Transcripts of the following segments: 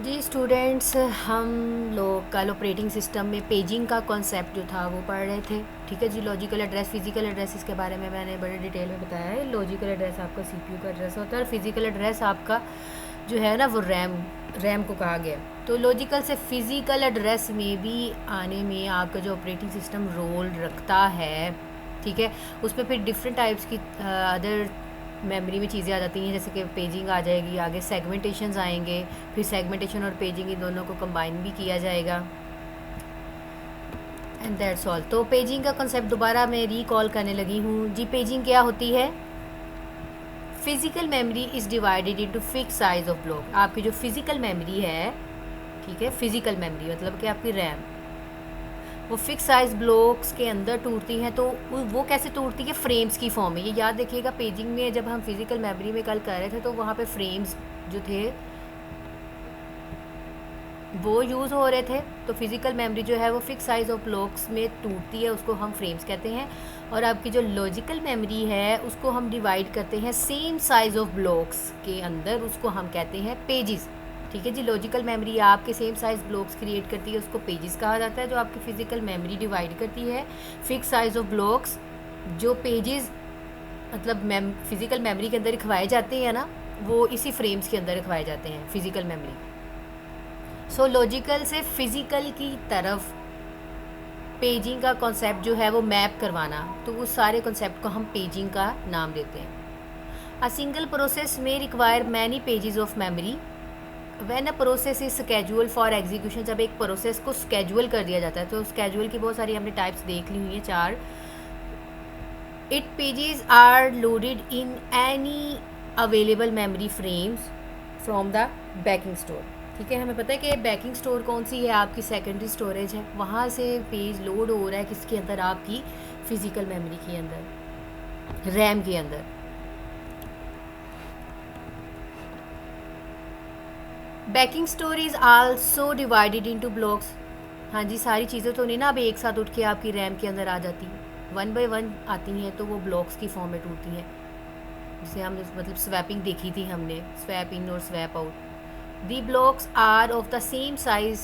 जी students, हम लोग कल ऑपरेटिंग सिस्टम में पेजिंग का कॉन्सेप्ट जो था वो पढ़ रहे थे। ठीक है जी। लॉजिकल एड्रेस, फिजिकल एड्रेस, इसके बारे में मैंने बड़े डिटेल में बताया है। लॉजिकल एड्रेस आपका सीपीयू का एड्रेस होता है और फिजिकल एड्रेस आपका जो है ना वो रैम को कहा गया। तो लॉजिकल से फिजिकल एड्रेस में भी आने में आपका जो ऑपरेटिंग सिस्टम रोल रखता है, ठीक है, उसमें फिर डिफरेंट टाइप्स की अदर मेमोरी में चीज़ें आ जाती हैं, जैसे कि पेजिंग आ जाएगी, आगे सेगमेंटेशंस आएंगे, फिर सेगमेंटेशन और पेजिंग इन दोनों को कंबाइन भी किया जाएगा। And that's all. तो पेजिंग का कंसेप्ट दोबारा मैं रिकॉल करने लगी हूँ जी। पेजिंग क्या होती है? Physical memory is divided into fix size of block. आपकी जो फिजिकल मेमोरी है, ठीक है, फिजिकल मेमोरी मतलब कि आपकी रैम, वो फिक्स साइज ब्लॉक्स के अंदर टूटती हैं। तो वो कैसे टूटती है? फ्रेम्स की फॉर्म में। ये याद रखिएगा, पेजिंग में जब हम फिजिकल मेमोरी में कल कर रहे थे तो वहाँ पे फ्रेम्स जो थे वो यूज़ हो रहे थे। तो फिजिकल मेमोरी जो है वो फिक्स साइज ऑफ ब्लॉक्स में टूटती है, उसको हम फ्रेम्स कहते हैं। और आपकी जो लॉजिकल मेमोरी है उसको हम डिवाइड करते हैं सेम साइज ऑफ ब्लॉक्स के अंदर, उसको हम कहते हैं पेजेस। ठीक है जी। लॉजिकल मेमोरी आपके सेम साइज ब्लॉक्स क्रिएट करती है, उसको पेजेस कहा जाता है। जो आपकी फिजिकल मेमोरी डिवाइड करती है फिक्स साइज ऑफ ब्लॉक्स, जो पेजेस मतलब फिजिकल मेमोरी के अंदर रखवाए जाते हैं ना, वो इसी फ्रेम्स के अंदर रखवाए जाते हैं फिजिकल मेमोरी। सो लॉजिकल से फिजिकल की तरफ पेजिंग का कॉन्सेप्ट जो है वो मैप करवाना, तो उस सारे कॉन्सेप्ट को हम पेजिंग का नाम देते हैं। अ सिंगल प्रोसेस में require many pages of memory when a process is schedule for execution. जब एक प्रोसेस को स्केड्यूल कर दिया जाता है, तो स्केड्यूल की बहुत सारी हमने टाइप्स देख ली हुई हैं, 4। It pages are loaded in any available memory frames from the backing store. ठीक है, हमें पता है कि बैकिंग स्टोर कौन सी है, आपकी सेकेंडरी स्टोरेज है। वहाँ से पेज लोड हो रहा है किसके अंदर? आपकी फिजिकल मेमोरी के अंदर, रैम के अंदर। Banking store is also divided into blocks. हाँ जी, सारी चीज़ें तो नहीं ना अब एक साथ उठ के आपकी रैम के अंदर आ जाती हैं, वन बाय वन आती हैं, तो वो ब्लॉक्स की फॉर्म में टूटती हैं। जिसे हम मतलब स्वैपिंग देखी थी हमने, स्वैप इन और swap out. The blocks are of the same size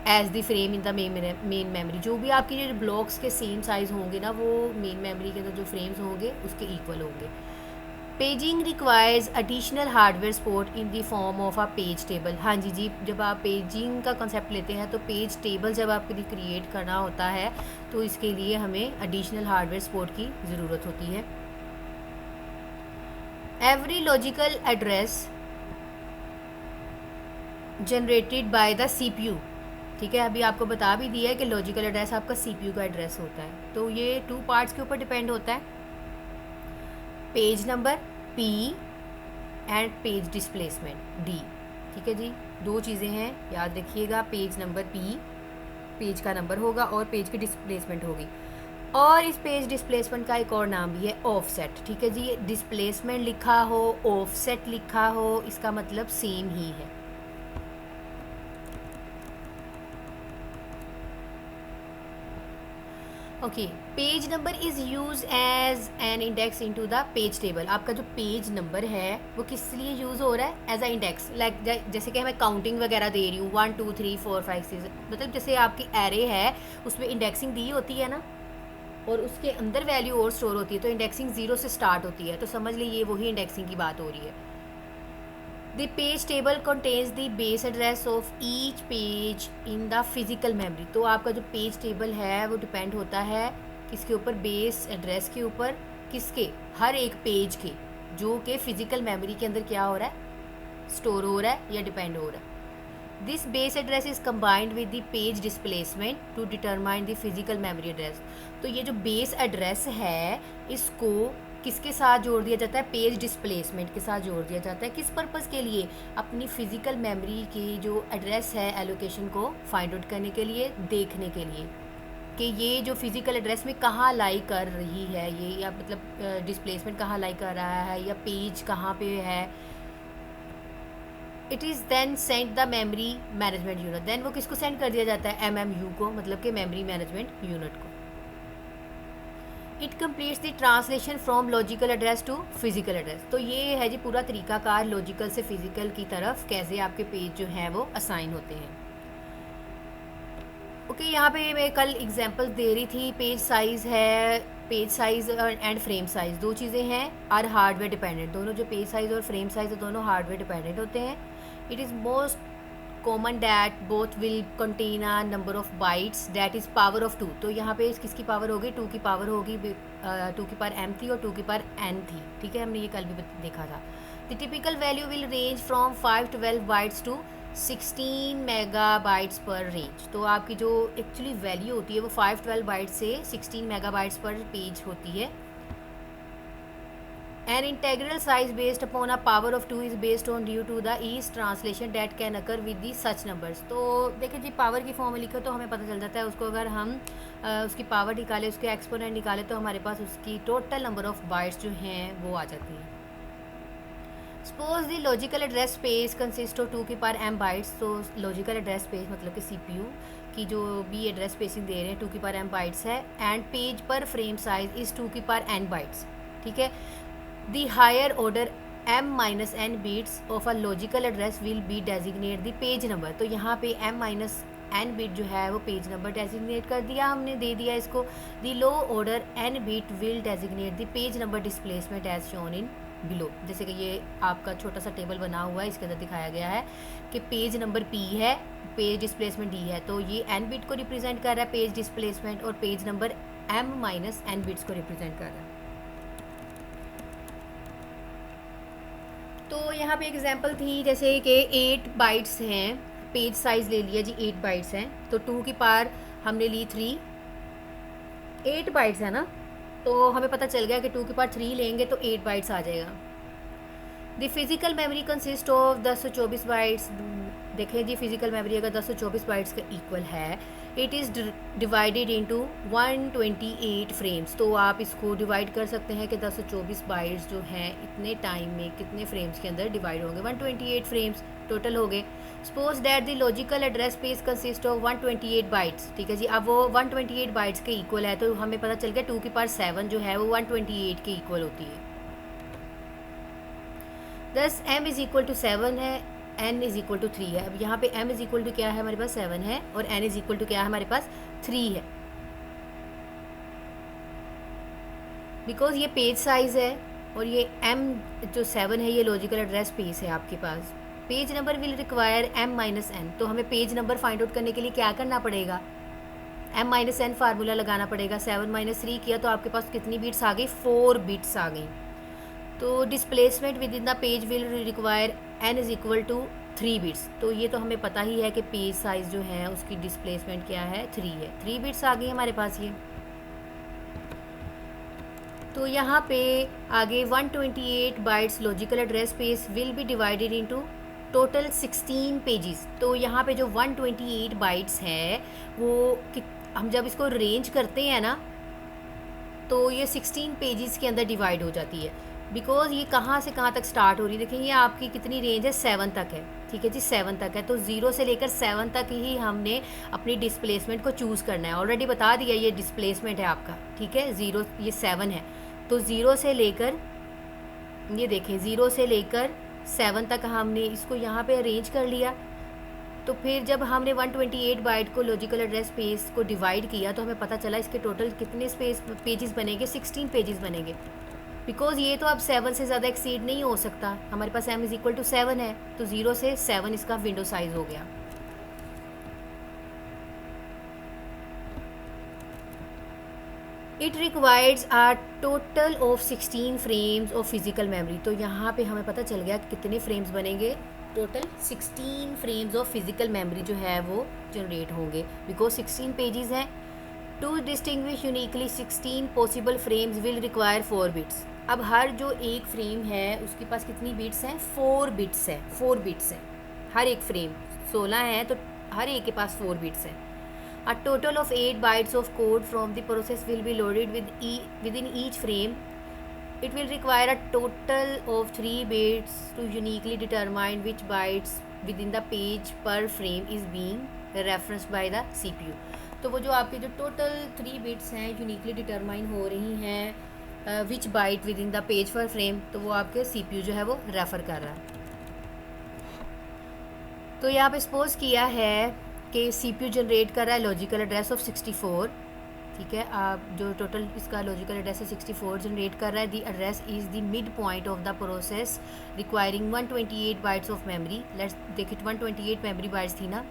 as the frame in the main memory. जो भी आपकी जो ब्लॉक्स के सेम साइज़ होंगे ना, वो मेन मेमोरी के अंदर जो फ्रेम्स होंगे उसके इक्वल होंगे। Paging requires additional hardware support in the form of a page table. हाँ जी जी, जब आप पेजिंग का कंसेप्ट लेते हैं तो पेज टेबल जब आपके लिए क्रिएट करना होता है तो इसके लिए हमें एडिशनल हार्डवेयर सपोर्ट की ज़रूरत होती है। Every logical address generated by the CPU. ठीक है, अभी आपको बता भी दिया है कि लॉजिकल एड्रेस आपका सीपीयू का एड्रेस होता है। तो ये 2 पार्ट्स के ऊपर डिपेंड होता है, page number P and page displacement D. ठीक है जी, 2 चीज़ें हैं, याद रखिएगा। पेज नंबर पी, पेज का नंबर होगा, और पेज की डिस्प्लेसमेंट होगी। और इस पेज डिस्प्लेसमेंट का एक और नाम भी है ऑफसेट। ठीक है जी, डिस्प्लेसमेंट लिखा हो, ऑफसेट लिखा हो, इसका मतलब सेम ही है। Okay, page number is use as an index into the page table. आपका जो पेज नंबर है वो किस लिए यूज़ हो रहा है? As a index. लाइक जैसे कि मैं काउंटिंग वगैरह दे रही हूँ, 1 2 3 4 5 6, मतलब जैसे आपकी एरे है उसमें इंडेक्सिंग दी होती है ना, और उसके अंदर वैल्यू और स्टोर होती है, तो इंडेक्सिंग 0 से स्टार्ट होती है। तो समझ लीजिए वही इंडेक्सिंग की बात हो रही है। The page table contains the base address of each page in the physical memory. तो आपका जो पेज टेबल है वो डिपेंड होता है किसके ऊपर? बेस एड्रेस के ऊपर। किसके? हर एक पेज के, जो कि फिजिकल मेमोरी के अंदर क्या हो रहा है? स्टोर हो रहा है या डिपेंड हो रहा है। This base address is combined with the page displacement to determine the physical memory address. तो ये जो बेस एड्रेस है इसको किसके साथ जोड़ दिया जाता है? पेज डिस्प्लेसमेंट के साथ जोड़ दिया जाता है। किस पर्पज़ के लिए? अपनी फिजिकल मेमोरी की जो एड्रेस है एलोकेशन को फाइंड आउट करने के लिए, देखने के लिए कि ये जो फिजिकल एड्रेस में कहाँ लाई कर रही है ये, या मतलब डिस्प्लेसमेंट कहाँ लाई कर रहा है, या पेज कहाँ पे है। It is then send the memory management unit. Then वो किसको सेंड कर दिया जाता है? MMU को, मतलब कि मेमोरी मैनेजमेंट यूनिट को। It completes the translation from logical address to physical address. तो ये है जी पूरा तरीकाकार लॉजिकल से फिजिकल की तरफ कैसे आपके पेज जो हैं वो असाइन होते हैं। ओके, यहाँ पे मैं कल एग्जांपल्स दे रही थी। पेज साइज़ है, page size and frame size दो चीज़ें हैं और हार्डवेयर डिपेंडेंट। दोनों जो पेज साइज़ और फ्रेम साइज़ है दोनों हार्डवेयर डिपेंडेंट होते हैं। It is most common that both will contain a number of bytes that is power of 2। तो यहाँ पे किसकी पावर होगी, 2 की पावर होगी, 2 की पावर m थी और 2 की पावर n थी। ठीक है, हमने ये कल भी देखा था। The typical value will range from 512 bytes to 16 megabytes पर रेंज। तो आपकी जो एक्चुअली वैल्यू होती है वो 512 बाइट से 16 मेगाबाइट्स पर पेज होती है। An integral size based upon a power of 2 is based on due to the ease translation that can occur with the such numbers। तो देखिए जी, पावर की फॉर्म में लिखो तो हमें पता चल जाता है। उसको अगर हम उसकी पावर निकालें, उसके एक्सपोनेंट निकालें तो हमारे पास उसकी टोटल नंबर ऑफ बाइट्स जो हैं वो आ जाती हैं। Suppose the logical address space consist of 2 की पावर m बाइट्स। तो लॉजिकल एड्रेस स्पेस मतलब कि CPU की जो भी एड्रेस स्पेसिंग दे रहे हैं 2 की पावर m बाइट्स है। एंड पेज पर फ्रेम साइज इज़ 2 की पावर n बाइट्स। ठीक है, the higher order m minus n bits of a logical address will be designate the page number। तो यहाँ पे m minus n bit जो है वो पेज नंबर डेजिग्नेट कर दिया हमने, दे दिया इसको। the low order n bit will designate the page number displacement as shown in below। जैसे कि ये आपका छोटा सा टेबल बना हुआ है, इसके अंदर दिखाया गया है कि पेज नंबर p है, पेज डिस्प्लेसमेंट d है। तो ये n बिट को रिप्रेजेंट कर रहा है पेज डिस्प्लेसमेंट, और page number m minus n bits को रिप्रेजेंट कर रहा है। तो यहाँ पे एग्जांपल थी जैसे कि 8 बाइट्स हैं, पेज साइज़ ले लिया जी 8 बाइट्स हैं। तो 2 की पावर हमने ली 3, 8 बाइट्स है ना, तो हमें पता चल गया कि 2 की पावर 3 लेंगे तो 8 बाइट्स आ जाएगा। The physical memory consist of 1024 bytes. देखें जी, फिज़िकल मेमोरी अगर 1024 बाइट्स का इक्वल है, it is divided into 128 frames. तो आप इसको डिवाइड कर सकते हैं कि 1024 बाइट्स जो हैं इतने टाइम में कितने फ्रेम्स के अंदर डिवाइड होंगे, 128 फ्रेम्स टोटल हो गए। Suppose that the logical address space consist of 128 bytes. ठीक है जी, अब वो 128 बाइट्स के इक्वल है, तो हमें पता चल गया 2 की पावर 7 जो है वो 128 के इक्वल होती है। दस m इज़ इक्वल टू 7 है, n इज़ इक्वल टू 3 है। अब यहाँ पे m इज़ इक्वल टू क्या है हमारे पास 7 है, और n इज़ इक्वल टू क्या है हमारे पास 3 है। बिकॉज ये पेज साइज़ है और ये m जो 7 है ये लॉजिकल एड्रेस स्पेस है आपके पास। Page number will require m minus n। तो हमें पेज नंबर फाइंड आउट करने के लिए क्या करना पड़ेगा, m माइनस n फार्मूला लगाना पड़ेगा। 7 माइनस 3 किया तो आपके पास कितनी बिट्स आ गई, 4 बिट्स आ गई। तो displacement within the page will require n is equal to 3 bits. तो ये तो हमें पता ही है कि पेज साइज़ जो है उसकी डिस्प्लेसमेंट क्या है, 3 है। 3 बिट्स आ गई हमारे पास ये। तो यहाँ पे आगे 128 bytes logical address space will be divided into total 16 pages. तो यहाँ पे जो 128 बाइट्स है वो हम जब इसको रेंज करते हैं ना तो ये 16 पेजेस के अंदर डिवाइड हो जाती है। बिकॉज ये कहाँ से कहाँ तक स्टार्ट हो रही है, देखिए ये आपकी कितनी रेंज है, 7 तक है। ठीक है जी, 7 तक है। तो 0 से लेकर 7 तक ही हमने अपनी डिस्प्लेसमेंट को चूज़ करना है। ऑलरेडी बता दिया ये डिस्प्लेसमेंट है आपका। ठीक है, 0 ये 7 है, तो 0 से लेकर ये देखें 0 से लेकर 7 तक हमने इसको यहाँ पे अरेंज कर लिया। तो फिर जब हमने 128 बाइट को लॉजिकल एड्रेस स्पेस को डिवाइड किया तो हमें पता चला इसके टोटल कितने पेजेस बनेंगे, 16 पेजेस बनेंगे। बिकॉज ये तो अब 7 से ज़्यादा एक्सीड नहीं हो सकता, हमारे पास m इज़ इक्वल टू 7 है, तो 0 से 7 इसका विंडो साइज़ हो गया। It requires a total of 16 frames of physical memory. तो यहाँ पे हमें पता चल गया कि कितने फ्रेम्स बनेंगे, total 16 frames of physical memory जो है वो जनरेट होंगे। बिकॉज 16 पेजेस हैं। To distinguish uniquely 16 possible frames will require 4 bits. अब हर जो एक फ्रेम है उसके पास कितनी बिट्स हैं, 4 बिट्स है, 4 बिट्स हैं। हर एक फ्रेम 16 है तो हर एक के पास 4 बिट्स हैं। A total of 8 bytes of code from the process will be loaded within each frame. It will require a total of 3 bits to uniquely determine which bytes within the page per frame is being referenced by the CPU. तो वो जो आपके जो total 3 bits हैं uniquely determine हो रही हैं which byte within the page for frame, तो वो आपके CPU जो है वो रेफ़र कर रहा है। तो यहाँ पे सपोज़ किया है कि CPU जनरेट कर रहा है लॉजिकल एड्रेस ऑफ 64, ठीक है। आप जो टोटल इसका लॉजिकल एड्रेस है 64 जनरेट कर रहा है। दी address is the mid point of the process requiring 128 bytes of memory. Let's देखिए 128 मेमोरी बाइट्स थी ना,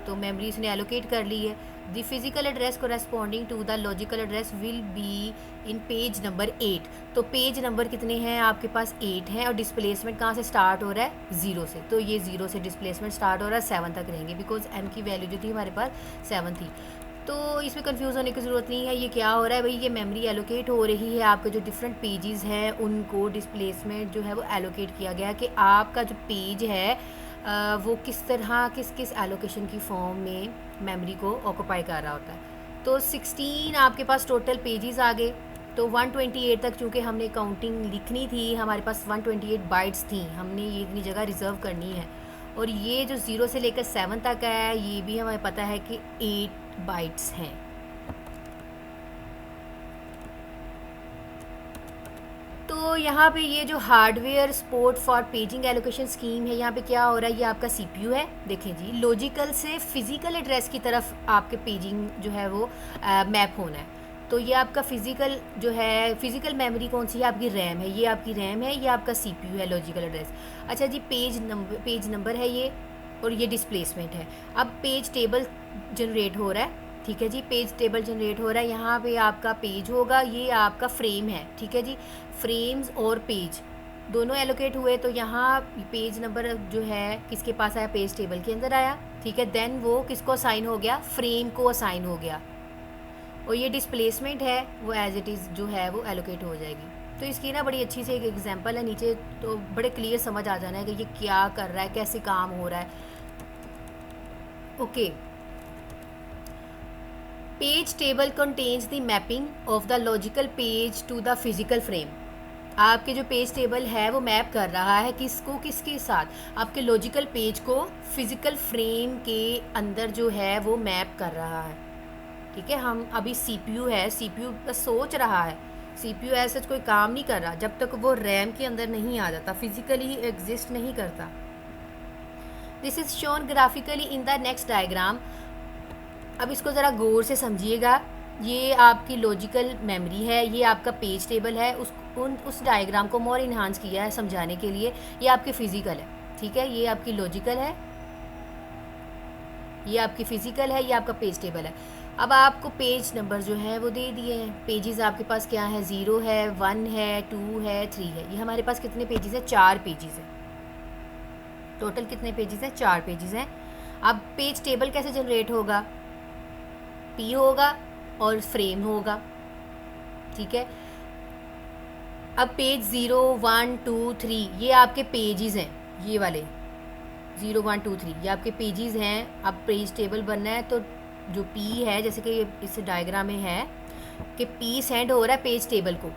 तो मेमोरी इसने एलोकेट कर ली है। The physical address corresponding to the logical address will be in page number 8। तो पेज नंबर कितने हैं आपके पास? 8 हैं। और डिस्प्लेसमेंट कहाँ से स्टार्ट हो रहा है? 0 से। तो ये 0 से डिस्प्लेसमेंट स्टार्ट हो रहा है, 7 तक रहेंगे, बिकॉज m की वैल्यू जो थी हमारे पास 7 थी। तो इसमें कंफ्यूज होने की ज़रूरत नहीं है। ये क्या हो रहा है भाई, ये मेमोरी एलोकेट हो रही है, आपके जो डिफरेंट पेजेस हैं उनको डिस्प्लेसमेंट जो है वो एलोकेट किया गया कि आपका जो पेज है वो किस तरह किस एलोकेशन की फॉर्म में मेमोरी को ऑक्यूपाई कर रहा होता है। तो 16 आपके पास टोटल पेजेस आ गए। तो 128 तक चूँकि हमने काउंटिंग लिखनी थी, हमारे पास 128 बाइट्स थी, हमने ये इतनी जगह रिज़र्व करनी है। और ये जो 0 से लेकर 7 तक है, ये भी हमें पता है कि 8 बाइट्स हैं। तो यहाँ पे ये जो hardware support for paging allocation scheme है, यहाँ पे क्या हो रहा है, ये आपका CPU है। देखें जी, लॉजिकल से फिज़िकल एड्रेस की तरफ आपके पेजिंग जो है वो मैप होना है। तो ये आपका फिज़िकल जो है, फिज़िकल मेमोरी कौन सी है? आपकी रैम है। ये आपकी रैम है, ये आपका CPU है, लॉजिकल एड्रेस। अच्छा जी, पेज नंबर है ये, और ये डिस्प्लेसमेंट है। अब पेज टेबल जनरेट हो रहा है, ठीक है जी। पेज टेबल जनरेट हो रहा है, यहाँ पे आपका पेज होगा, ये आपका फ्रेम है, ठीक है जी। फ्रेम्स और पेज दोनों एलोकेट हुए, तो यहाँ पेज नंबर जो है किसके पास आया? पेज टेबल के अंदर आया, ठीक है। देन वो किसको असाइन हो गया? फ्रेम को असाइन हो गया। और ये डिस्प्लेसमेंट है, वो एज इट इज़ जो है वो एलोकेट हो जाएगी। तो इसकी ना बड़ी अच्छी से एक एग्जांपल है नीचे, तो बड़े क्लियर समझ आ जाना है कि ये क्या कर रहा है, कैसे काम हो रहा है। Okay, page table contains the mapping of the logical page to the physical frame. आपके जो पेज टेबल है वो मैप कर रहा है किसको? किसके साथ? आपके लॉजिकल पेज को फिजिकल फ्रेम के अंदर जो है वो मैप कर रहा है, ठीक है। हम अभी CPU है, CPU बस सोच रहा है, CPU ऐसा कोई काम नहीं कर रहा जब तक वो रैम के अंदर नहीं आ जाता, फिजिकली एग्जिस्ट नहीं करता। This is shown graphically in the next diagram. अब इसको ज़रा गौर से समझिएगा। ये आपकी लॉजिकल मेमोरी है, ये आपका पेज टेबल है। उस डायग्राम को मोर इन्हांस किया है समझाने के लिए। ये आपकी फ़िज़िकल है, ठीक है। ये आपकी लॉजिकल है, ये आपकी फ़िज़िकल है, ये आपका पेज टेबल है। अब आपको पेज नंबर जो है वो दे दिए हैं। पेजेस आपके पास क्या है? 0 है, 1 है, 2 है, 3 है। ये हमारे पास कितने पेजेस हैं? 4 पेजेस हैं। टोटल कितने पेजेस हैं? 4 पेजेस हैं। अब पेज टेबल कैसे जनरेट होगा? P होगा और फ्रेम होगा, ठीक है। अब पेज 0, 1, 2, 3 ये आपके पेजेस हैं, ये वाले 0, 1, 2, 3 ये आपके पेजेस हैं। अब पेज टेबल बनना है तो जो P है, जैसे कि इस डायग्राम में है कि P सेंड हो रहा है पेज टेबल को,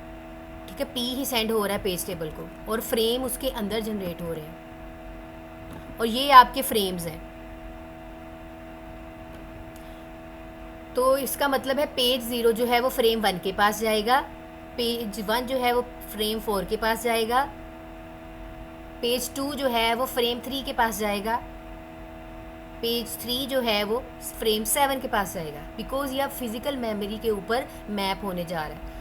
ठीक है। P ही सेंड हो रहा है पेज टेबल को, और फ्रेम उसके अंदर जनरेट हो रहे हैं, और ये आपके फ्रेम्स हैं। तो इसका मतलब है पेज 0 जो है वो फ्रेम 1 के पास जाएगा, पेज 1 जो है वो फ्रेम 4 के पास जाएगा, पेज 2 जो है वो फ्रेम 3 के पास जाएगा, पेज 3 जो है वो फ्रेम 7 के पास जाएगा, बिकॉज ये अब फिज़िकल मेमोरी के ऊपर मैप होने जा रहा है।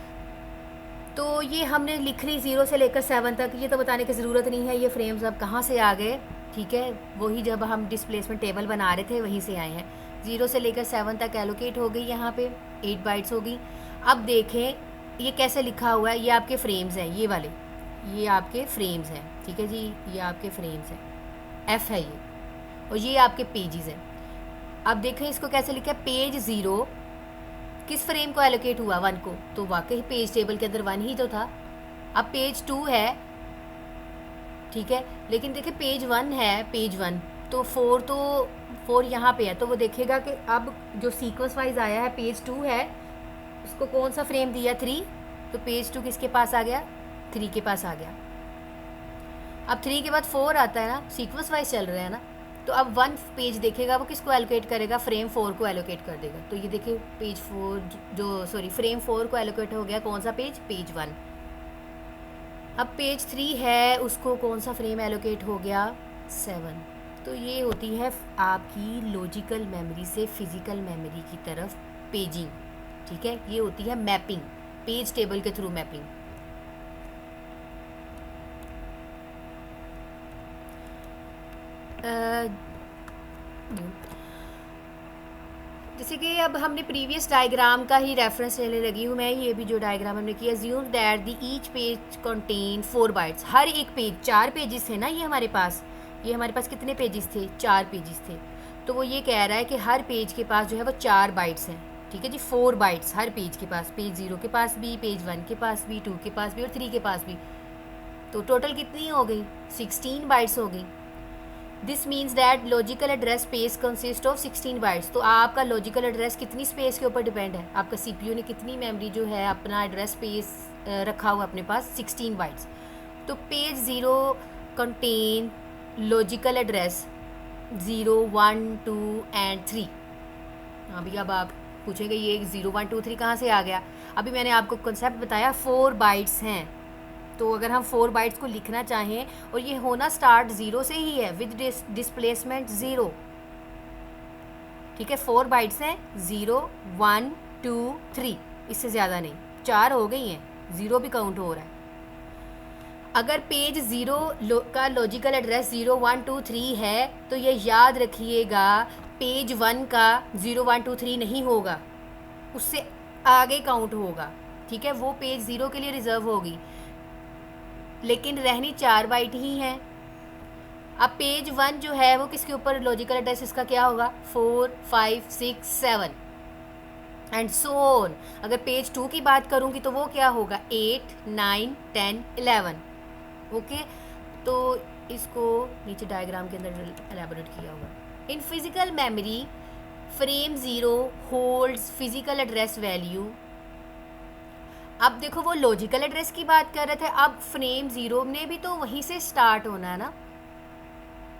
तो ये हमने लिख ली 0 से लेकर 7 तक, ये तो बताने की ज़रूरत नहीं है ये फ्रेम्स अब कहाँ से आ गए, ठीक है। वही जब हम डिस्प्लेसमेंट टेबल बना रहे थे वहीं से आए हैं। 0 से लेकर 7 तक एलोकेट हो गई, यहाँ पे 8 बाइट्स हो गई। अब देखें ये कैसे लिखा हुआ है, ये आपके फ्रेम्स हैं, ये वाले ये आपके फ्रेम्स हैं, ठीक है जी। ये आपके फ्रेम्स हैं, F है ये, और ये आपके पेजेस हैं। अब देखें इसको कैसे लिखा है, पेज 0 किस फ्रेम को एलोकेट हुआ? 1 को, तो वाकई पेज टेबल के अंदर 1 ही तो था। अब पेज 2 है, ठीक है, लेकिन देखिए पेज 1 है, पेज 1 तो 4 यहाँ पे है, तो वो देखेगा कि अब जो सीक्वेंस वाइज आया है पेज 2 है, उसको कौन सा फ्रेम दिया? 3, तो पेज 2 किसके पास आ गया? 3 के पास आ गया। अब 3 के बाद 4 आता है ना, सीक्वेंस वाइज चल रहा है ना, तो अब वन पेज देखेगा वो किसको एलोकेट करेगा, फ्रेम 4 को एलोकेट कर देगा। तो ये देखिए पेज 4 जो फ्रेम 4 को एलोकेट हो गया, कौन सा पेज, पेज 1। अब पेज 3 है, उसको कौन सा फ्रेम एलोकेट हो गया, 7। तो ये होती है आपकी लॉजिकल मेमोरी से फिज़िकल मेमोरी की तरफ पेजिंग, ठीक है। ये होती है मैपिंग, पेज टेबल के थ्रू मैपिंग। जैसे कि अब हमने प्रीवियस डायग्राम का ही रेफरेंस लेने लगी हूँ मैं, ये भी जो डायग्राम हमने किया, assume that the each page contain 4 bytes. हर एक पेज, 4 पेजेस थे ना ये हमारे पास कितने पेजेस थे, 4 पेजेस थे। तो वो ये कह रहा है कि हर पेज के पास जो है वो 4 बाइट्स हैं, ठीक है जी, 4 बाइट्स हर पेज के पास, पेज 0 के पास भी, पेज 1 के पास भी, 2 के पास भी और 3 के पास भी। तो टोटल कितनी हो गई, 16 बाइट्स हो गई। This means that logical address space consist of 16 bytes. तो आपका लॉजिकल एड्रेस कितनी स्पेस के ऊपर डिपेंड है, आपका सीपीयू ने कितनी मेमोरी जो है अपना एड्रेस स्पेस रखा हुआ अपने पास, 16 बाइट्स। तो page 0 contain logical address 0, 1, 2 and 3। अभी अब आप पूछेंगे ये 0, 1, 2, 3 कहाँ से आ गया। अभी मैंने आपको कंसेप्ट बताया, 4 बाइट्स हैं। तो अगर हम 4 बाइट्स को लिखना चाहें, और ये होना स्टार्ट 0 से ही है, विद डिस्प्लेसमेंट 0, ठीक है। 4 बाइट्स हैं, 0, 1, 2, 3, इससे ज़्यादा नहीं, 4 हो गई हैं, 0 भी काउंट हो रहा है। अगर पेज 0 का लॉजिकल एड्रेस 0, 1, 2, 3 है, तो ये याद रखिएगा पेज 1 का 0, 1, 2, 3 नहीं होगा, उससे आगे काउंट होगा, ठीक है। वो पेज 0 के लिए रिजर्व होगी, लेकिन रहनी 4 बाइट ही हैं। अब पेज 1 जो है वो किसके ऊपर लॉजिकल एड्रेस इसका क्या होगा, 4, 5, 6, 7 एंड सो ऑन। अगर पेज 2 की बात करूँगी तो वो क्या होगा, 8, 9, 10, 11। ओके, तो इसको नीचे डायग्राम के अंदर एलैबोरेट किया हुआ। In physical memory frame 0 holds physical address value. अब देखो वो लॉजिकल एड्रेस की बात कर रहे थे, अब फ्रेम 0 ने भी तो वहीं से स्टार्ट होना है ना,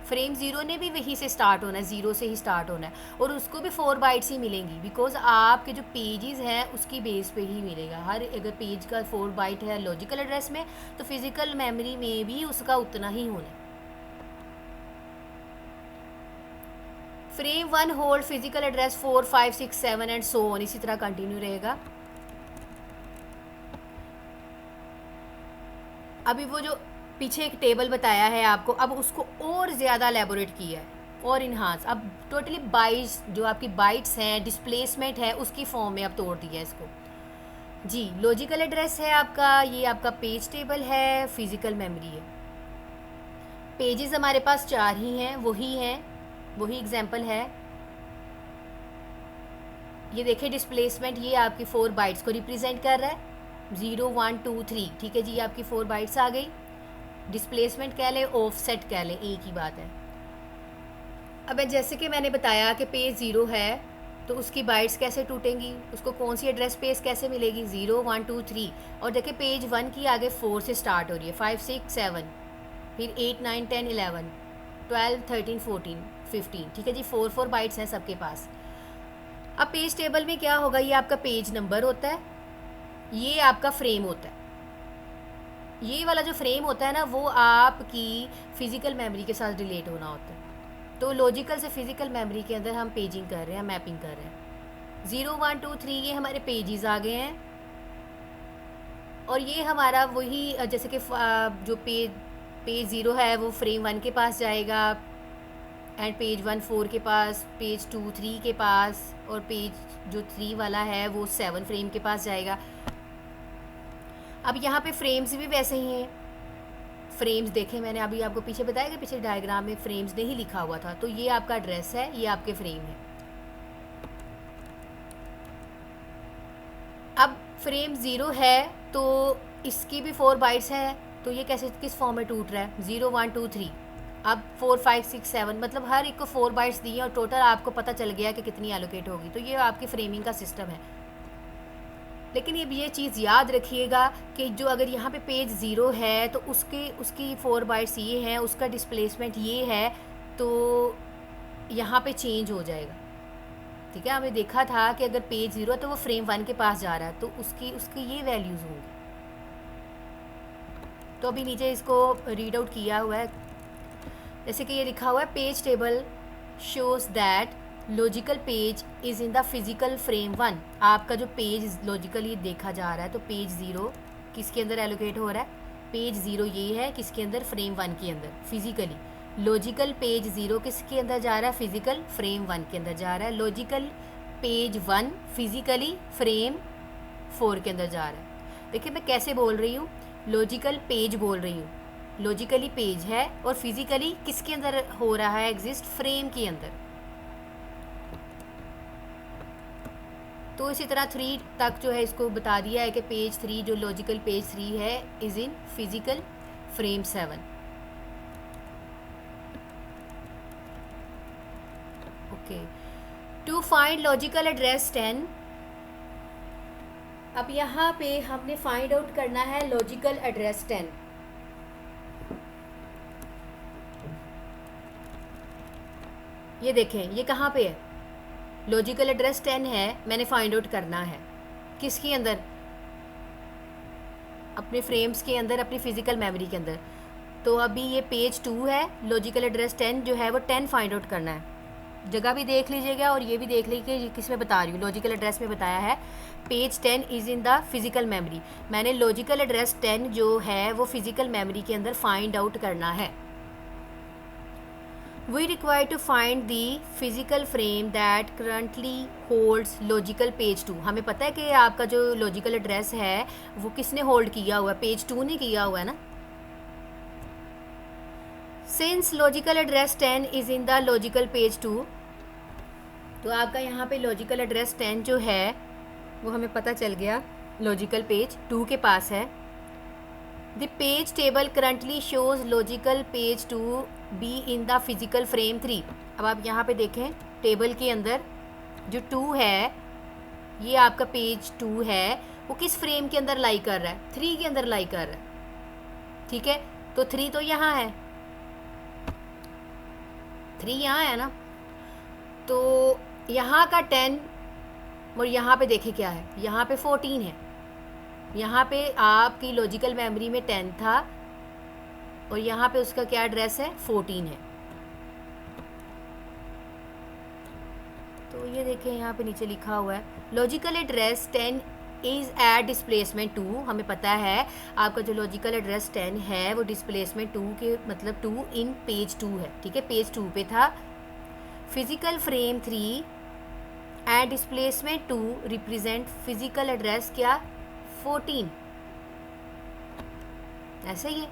फ्रेम 0 ने भी वहीं से स्टार्ट होना है, 0 से ही स्टार्ट होना है, और उसको भी 4 बाइट्स ही मिलेंगी, बिकॉज आपके जो पेजेस हैं उसकी बेस पे ही मिलेगा। हर अगर पेज का 4 बाइट है लॉजिकल एड्रेस में, तो फिजिकल मेमोरी में भी उसका उतना ही होना है। Frame 1 hold physical address 4, 5, 6, 7 and so on, इसी तरह कंटिन्यू रहेगा। अभी वो जो पीछे एक टेबल बताया है आपको, अब उसको और ज़्यादा एलैबोरेट किया है और इन्हांस, अब टोटली बाइट्स जो आपकी बाइट्स हैं, डिस्प्लेसमेंट है, उसकी फॉर्म में अब तोड़ दिया है इसको जी। लॉजिकल एड्रेस है आपका, ये आपका पेज टेबल है, फिजिकल मेमोरी है। पेजेस हमारे पास 4 ही हैं, वही एग्जाम्पल है। ये देखिए डिस्प्लेसमेंट, ये आपकी 4 बाइट्स को रिप्रेजेंट कर रहा है, 0, 1, 2, 3, ठीक है जी, आपकी 4 बाइट्स आ गई। डिस्प्लेसमेंट कह लें, ऑफसेट कह लें, एक ही बात है। अब जैसे कि मैंने बताया कि पेज 0 है, तो उसकी बाइट्स कैसे टूटेंगी, उसको कौन सी एड्रेस स्पेस कैसे मिलेगी, 0, 1, 2, 3। और देखिए पेज 1 की आगे 4 से स्टार्ट हो रही है, 5, 6, 7, फिर 8, 9, 10, 11, 12, 13, 14, 15, ठीक है जी, 4 बाइट्स हैं सबके पास। अब पेज टेबल में क्या होगा, ये आपका पेज नंबर होता है, ये आपका फ्रेम होता है। ये वाला जो फ्रेम होता है ना, वो आपकी फिजिकल मेमोरी के साथ रिलेट होना होता है। तो लॉजिकल से फिजिकल मेमोरी के अंदर हम पेजिंग कर रहे हैं, मैपिंग कर रहे हैं। 0, 1, 2, 3 ये हमारे पेजेस आ गए हैं, और ये हमारा वही जैसे कि जो पेज 0 है वो फ्रेम 1 के पास जाएगा, एंड पेज 1 4 के पास, पेज 2 3 के पास, और पेज जो 3 वाला है वो 7 फ्रेम के पास जाएगा। अब यहाँ पे फ्रेम्स भी वैसे ही हैं, फ्रेम्स देखें मैंने अभी आपको पीछे बताया कि पीछे डायग्राम में फ्रेम्स नहीं लिखा हुआ था, तो ये आपका एड्रेस है, ये आपके फ्रेम है। अब फ्रेम 0 है तो इसकी भी 4 बाइट्स हैं, तो ये कैसे किस फॉर्म में टूट रहा है, 0, 1, 2, 3। अब 4, 5, 6, 7 मतलब हर एक को 4 बाइट्स दी हैं, और टोटल आपको पता चल गया कि कितनी एलोकेट होगी। तो ये आपकी फ्रेमिंग का सिस्टम है। लेकिन ये चीज़ याद रखिएगा कि जो अगर यहाँ पे पेज 0 है तो उसकी 4 बाइट्स ये हैं, उसका डिस्प्लेसमेंट ये है, तो यहाँ पे चेंज हो जाएगा। ठीक है, हमने देखा था कि अगर पेज 0 तो वो फ्रेम 1 के पास जा रहा है, तो उसकी ये वैल्यूज़ होंगी। तो अभी नीचे इसको रीड आउट किया हुआ है, जैसे कि ये लिखा हुआ है, page table shows that logical page is in the physical frame 1। आपका जो पेज लॉजिकली देखा जा रहा है, तो पेज 0 किसके अंदर एलोकेट हो रहा है? पेज 0 ये है किसके अंदर? फ्रेम 1 के अंदर फिजिकली। लॉजिकल पेज 0 किसके अंदर जा रहा है? फिजिकल फ्रेम 1 के अंदर जा रहा है। लॉजिकल पेज 1 फिजिकली फ्रेम 4 के अंदर जा रहा है। देखिए मैं कैसे बोल रही हूँ, लॉजिकल पेज बोल रही हूँ, लॉजिकली पेज है और फिजिकली किसके अंदर हो रहा है एग्जिस्ट? फ्रेम के अंदर। तो इसी तरह 3 तक जो है इसको बता दिया है कि पेज 3 जो लॉजिकल पेज 3 है is in physical frame 7। Okay, to find logical address 10। अब यहाँ पे हमने फाइंड आउट करना है लॉजिकल एड्रेस 10। ये देखें, ये कहाँ पे है? लॉजिकल एड्रेस 10 है, मैंने फाइंड आउट करना है किसके अंदर? अपने फ्रेम्स के अंदर, अपनी फिजिकल मेमोरी के अंदर। तो अभी ये पेज 2 है, लॉजिकल एड्रेस 10 जो है वो 10 फाइंड आउट करना है। जगह भी देख लीजिएगा और ये भी देख लीजिए किस में बता रही हूँ, लॉजिकल एड्रेस में बताया है page 10 is in the physical memory. मैंने लॉजिकल एड्रेस 10 जो है वो फिजिकल मेमोरी के अंदर फाइंड आउट करना है। We require to find the physical frame that currently holds logical page 2। हमें पता है कि आपका जो लॉजिकल एड्रेस है वो किसने होल्ड किया हुआ है? पेज 2 ने किया हुआ है ना। Since logical address 10 is in the logical page 2, तो आपका यहाँ पे लॉजिकल एड्रेस 10 जो है वो हमें पता चल गया लॉजिकल पेज 2 के पास है। The page table currently shows logical page 2 be in the physical frame 3। अब आप यहाँ पे देखें टेबल के अंदर जो 2 है, ये आपका पेज 2 है, वो किस फ्रेम के अंदर लाई कर रहा है? 3 के अंदर लाई कर रहा है। ठीक है, तो 3 तो यहाँ है, 3 यहाँ है ना। तो यहाँ का 10 और यहाँ पे देखें क्या है, यहाँ पे 14 है। यहाँ पे आपकी लॉजिकल मेमोरी में 10 था और यहाँ पे उसका क्या एड्रेस है? 14 है। तो ये देखें यहाँ पे नीचे लिखा हुआ है logical address 10 is at displacement 2। हमें पता है आपका जो लॉजिकल एड्रेस 10 है वो डिस्प्लेसमेंट 2 के मतलब 2 इन पेज 2 है। ठीक है, पेज 2 पे था। Physical frame 3 at displacement 2 represent physical address क्या? 14। ऐसे ही है,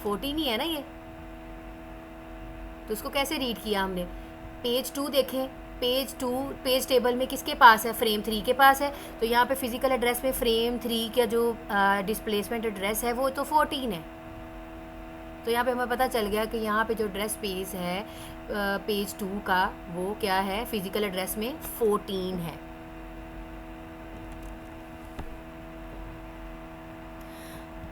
14 ही है ना ये। तो उसको कैसे रीड किया हमने? पेज 2 देखें, पेज 2 पेज टेबल में किसके पास है? फ्रेम 3 के पास है। तो यहाँ पे फिजिकल एड्रेस में फ्रेम 3 का जो डिस्प्लेसमेंट एड्रेस है वो तो 14 है। तो यहाँ पे हमें पता चल गया कि यहाँ पे जो एड्रेस स्पेस है पेज 2 का वो क्या है? फिजिकल एड्रेस में 14 है।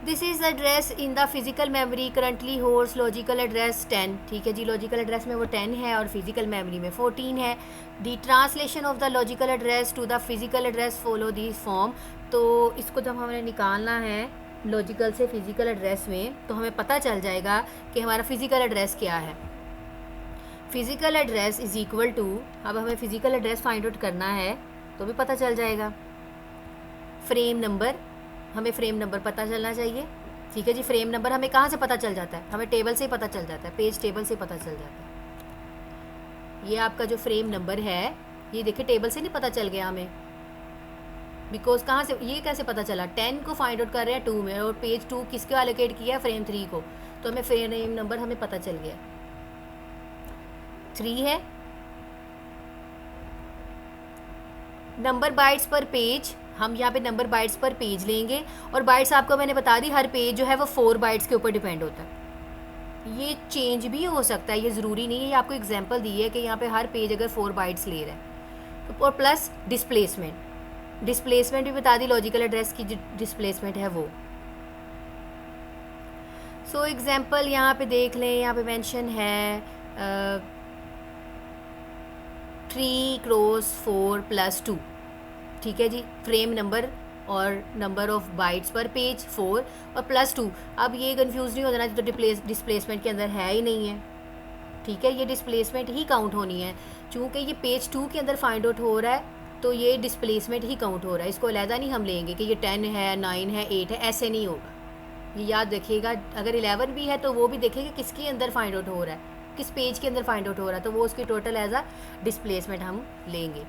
This is address in the physical memory currently holds logical address 10। ठीक है जी, लॉजिकल एड्रेस में वो 10 है और फिजिकल मेमोरी में 14 है। The translation of the logical address to the physical address follow this form. तो इसको जब हमें निकालना है लॉजिकल से फिजिकल एड्रेस में तो हमें पता चल जाएगा कि हमारा फिजिकल एड्रेस क्या है। Physical address is equal to, अब हमें फिजिकल एड्रेस फाइंड आउट करना है तो भी पता चल जाएगा, फ्रेम नंबर। हमें फ्रेम नंबर पता चलना चाहिए। ठीक है जी, फ्रेम नंबर हमें कहाँ से पता चल जाता है? हमें टेबल से ही पता चल जाता है, पेज टेबल से पता चल जाता है। ये आपका जो फ्रेम नंबर है ये देखिए टेबल से नहीं पता चल गया हमें, बिकॉज कहाँ से, ये कैसे पता चला? 10 को फाइंड आउट कर रहे हैं 2 में और पेज 2 किसको एलोकेट किया है? फ्रेम 3 को। तो हमें फ्रेम नंबर हमें पता चल गया 3 है। नंबर बाइट्स पर पेज, हम यहाँ पे नंबर बाइट्स पर पेज लेंगे और बाइट्स आपको मैंने बता दी हर पेज जो है वो 4 बाइट्स के ऊपर डिपेंड होता है। ये चेंज भी हो सकता है, ये ज़रूरी नहीं है। ये आपको एग्जांपल दी है कि यहाँ पे हर पेज अगर 4 बाइट्स ले रहा है तो, और प्लस डिस्प्लेसमेंट भी बता दी, लॉजिकल एड्रेस की जो डिस्प्लेसमेंट है वो। सो एग्जांपल यहाँ पे देख लें, यहाँ पे मेंशन है 3x4+2, ठीक है जी। फ्रेम नंबर और नंबर ऑफ बाइट्स पर पेज 4 और +2। अब ये कंफ्यूज नहीं हो जाना, तो डिस्प्लेसमेंट के अंदर है ही नहीं है, ठीक है। ये डिस्प्लेसमेंट ही काउंट होनी है, चूँकि ये पेज 2 के अंदर फाइंड आउट हो रहा है तो ये डिस्प्लेसमेंट ही काउंट हो रहा है। इसको अलहदा नहीं हम लेंगे कि ये 10 है, 9 है, 8 है, ऐसे नहीं होगा। ये याद रखिएगा। अगर 11 भी है तो वो भी देखेंगे किसके अंदर फाइंड आउट हो रहा है, किस पेज के अंदर फाइंड आउट हो रहा है, तो वो उसकी टोटल एज अ डिस्प्लेसमेंट हम लेंगे।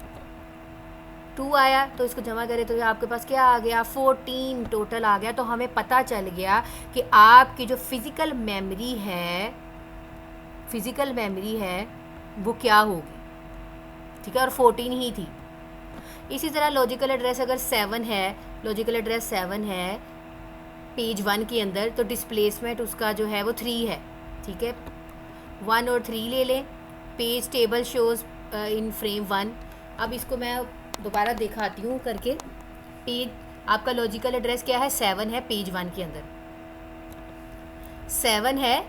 2 आया तो इसको जमा करें तो आपके पास क्या आ गया, 14 टोटल आ गया। तो हमें पता चल गया कि आपकी जो फिज़िकल मेमोरी है वो क्या होगी, ठीक है, और 14 ही थी। इसी तरह लॉजिकल एड्रेस अगर 7 है, लॉजिकल एड्रेस 7 है पेज 1 के अंदर, तो डिस्प्लेसमेंट उसका जो है वो 3 है, ठीक है। 1 और 3 ले लें। पेज टेबल शोज़ इन फ्रेम 1। अब इसको मैं दोबारा दिखाती हूँ करके। पेज आपका लॉजिकल एड्रेस क्या है, 7 है पेज 1 के अंदर, 7 है,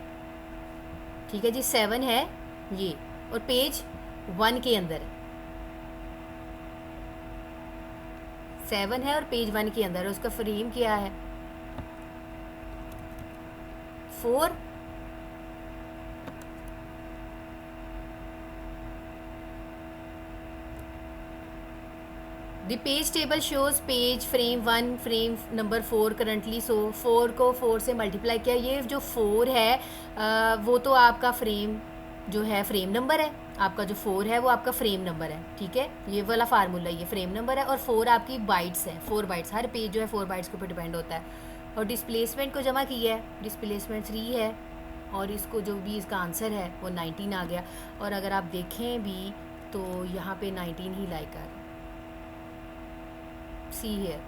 ठीक है जी, 7 है ये, और पेज 1 के अंदर 7 है और पेज 1 के अंदर उसका फ्रेम क्या है, 4। The page table shows page frame 1 frame number 4 currently. So 4 को 4 से मल्टीप्लाई किया, ये जो 4 है वो तो आपका फ्रेम जो है फ्रेम नंबर है, आपका जो 4 है वो आपका फ्रेम नंबर है, ठीक है। ये वाला फार्मूला ये फ्रेम नंबर है, और 4 आपकी बाइट्स है, 4 बाइट्स, हर पेज जो है 4 बाइट्स के ऊपर डिपेंड होता है। और डिस्प्लेसमेंट को जमा किया है, डिस्प्लेसमेंट 3 है, और इसको जो भी इसका आंसर है वो 19 आ गया। और अगर आप देखें भी तो यहाँ पे 19 ही लाइक आ रहा है, सी है।